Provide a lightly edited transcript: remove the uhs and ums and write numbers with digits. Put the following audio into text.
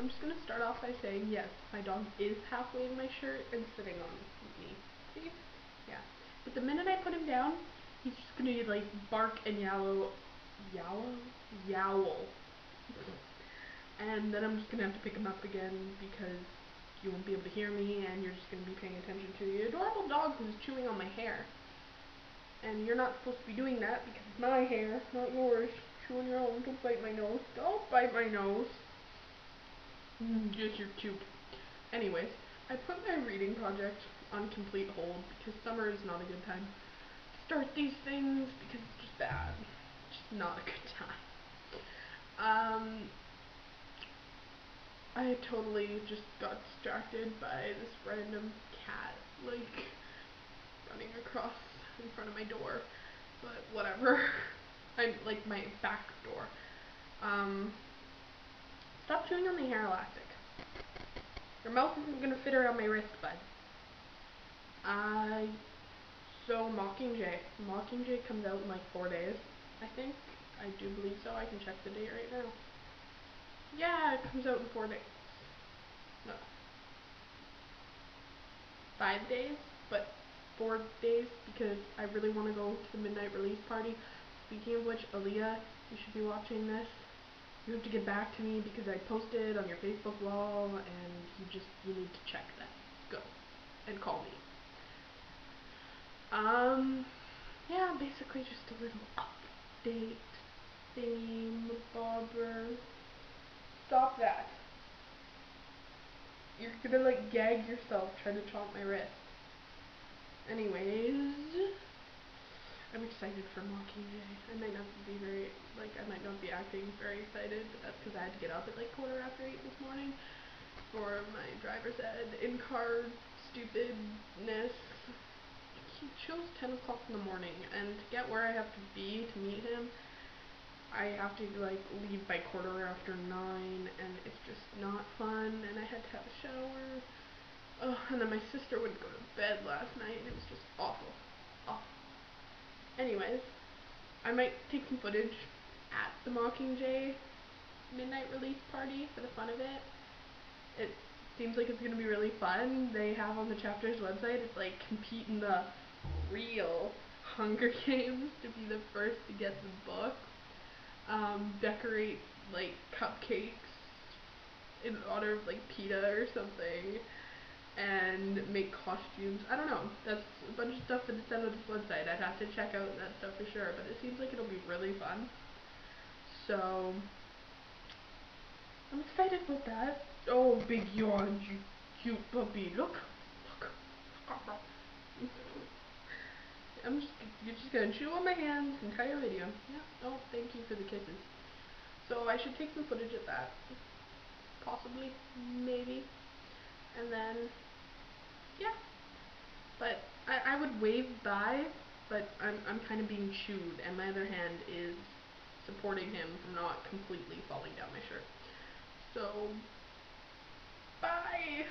I'm just going to start off by saying, yes, my dog is halfway in my shirt and sitting on me. See? Yeah. But the minute I put him down, he's just going to, like, bark and yowl. And then I'm just going to have to pick him up again because you won't be able to hear me and you're just going to be paying attention to the adorable dog who's chewing on my hair. And you're not supposed to be doing that because it's my hair, not yours. Chew on your own. Don't bite my nose. Don't bite my nose. Just you're cute. Anyways, I put my reading project on complete hold because summer is not a good time to start these things because it's just bad. It's just not a good time. I totally just got distracted by this random cat, like, running across in front of my door, but whatever. I'm, like, my back door. Stop chewing on the hair elastic. Your mouth isn't gonna fit around my wrist, bud. So Mockingjay comes out in like 4 days, I think. I do believe so. I can check the date right now. Yeah, it comes out in 4 days. No. 5 days, but 4 days because I really want to go to the midnight release party. Speaking of which, Aaliyah, you should be watching this. You have to get back to me because I posted on your Facebook wall and you need to check that. Go. And call me. Yeah, basically just a little update thingy, bobber. Stop that. You're gonna like gag yourself trying to chomp my wrist. Anyways, I'm excited for Mockingjay. I might not be acting very excited, but that's because I had to get up at like 8:15 this morning for my driver's ed in-car stupidness. He chose 10 o'clock in the morning, and to get where I have to be to meet him, I have to like leave by 9:15, and it's just not fun, and I had to have a shower. Oh, and then my sister wouldn't go to bed last night, and it was just awful. Awful. Anyways, I might take some footage at the Mockingjay midnight release party for the fun of it. It seems like it's going to be really fun. They have on the chapter's website, it's like compete in the real Hunger Games to be the first to get the book. Decorate like cupcakes in honor of like PETA or something, and make costumes. I don't know. That's a bunch of stuff that's on this website. I'd have to check out that stuff for sure, but it seems like it'll be really fun. So I'm excited about that. Oh, big yawn, you cute puppy. Look. You're just gonna chew on my hands the entire video. Yeah. Oh, thank you for the kisses. So I should take some footage of that. Possibly. Maybe. And then, yeah. But I would wave bye, but I'm kind of being chewed, and my other hand is supporting him from not completely falling down my shirt. So, bye!